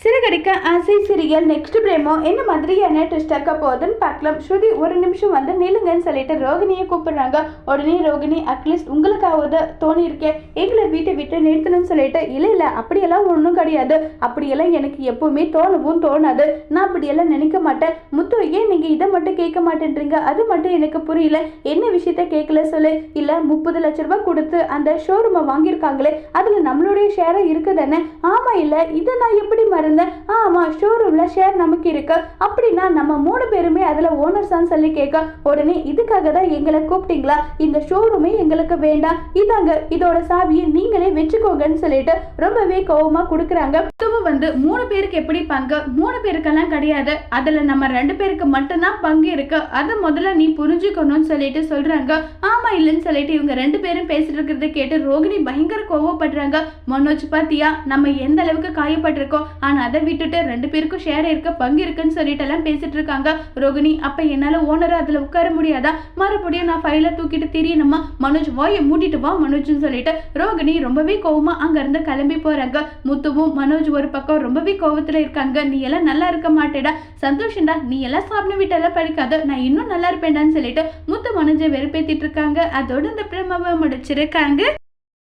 சிறகடிக்க ஆசை serial next பிரேமோ என்ன மாதிரியான ட்விஸ்ட் இருக்க போகுதுன்னு பார்க்கலாம். ஸ்ருதி ஒரு நிமிஷம் வந்து நில்லுங்கன்னு சொல்லிட்டு ரோகிணியை கூப்பிடுறாங்க. உடனே ரோகிணி அட்லீஸ்ட் உங்களுக்காவது தோணி இருக்கேன் எங்களை வீட்டை விட்டு நிறுத்தணும்னு சொல்லிட்டு இல்லை அப்படியெல்லாம் ஒன்றும் கிடையாது, அப்படியெல்லாம் எனக்கு எப்பவுமே தோணவும் தோணாது, நான் அப்படியெல்லாம் நினைக்க மாட்டேன். முத்து ஏன் நீங்க இதை மட்டும் கேட்க மாட்டேன்றீங்க, அது மட்டும் எனக்கு புரியல, என்ன விஷயத்த கேட்கல சொல்லு. இல்லை 30 லட்ச ரூபாய் கொடுத்து அந்த ஷோரூமை வாங்கியிருக்காங்களே அதுல நம்மளுடைய ஷேரை இருக்குதானே? ஆமா இல்லை இதை நான் எப்படி மறந்து ஆமா ஷோரூம்ல ஷேர் நமக்கு இருக்கு, அப்படின்னா நம்ம 3 பேருமே அதுல ஓனர்ஸான்னு சொல்லி கேட்க உடனே இதுக்காக தான் எங்களை கூப்பிட்டீங்களா, இந்த ஷோரூமே எங்களுக்கு வேண்டாம், இதாங்க இதோட சாவியை நீங்களே வச்சுக்கோங்கன்னு சொல்லிட்டு ரொம்பவே கோவமா கொடுக்குறாங்க. வந்து 3 பேருக்கு எப்படி பங்கு, 3 பேருக்கெல்லாம் கிடையாது, அதுல நம்ம 2 பேருக்கு மட்டும்தான் பங்கு இருக்கு, அதை முதல்ல நீ புரிஞ்சுக்கணும்னு சொல்லிட்டு சொல்றாங்க. ஆமா இல்லைன்னு சொல்லிட்டு இவங்க 2 பேரும் பேசிட்டு இருக்கிறத கேட்டு ரோகிணி பயங்கர கோவப்படுறாங்க. மனோஜ் பாத்தியா நம்ம எந்த அளவுக்கு காயப்பட்டிருக்கோம், ஆனா அதை விட்டுட்டு 2 பேருக்கும் ஷேர் இருக்க பங்கு இருக்குன்னு சொல்லிட்டு எல்லாம் பேசிட்டு இருக்காங்க. ரோகிணி அப்ப என்னால ஓனரா அதுல உட்கார முடியாதா, மறுபடியும் நான் ஃபைல தூக்கிட்டு தெரியணுமா, மனோஜ் வாயை மூடிட்டு வா மனோஜ்னு சொல்லிட்டு ரோகிணி ரொம்பவே கோவமா அங்க இருந்து கிளம்பி போறாங்க. முத்துவும் மனோஜ் ஒரு பக்கம் ரொம்பவே கோவத்துல இருக்காங்க. நீ எல்லாம் நல்லா இருக்க மாட்டேடா, சந்தோஷம்டா, நீ எல்லாம் சாப்பிட வீட்டெல்லாம் படிக்காத, நான் இன்னும் நல்லா இருப்பேன்டான்னு சொல்லிட்டு முத்து மனோஜை வெறுப்பேத்திட்டு இருக்காங்க. அதோட இந்த பிரமாவை முடிச்சிருக்காங்க.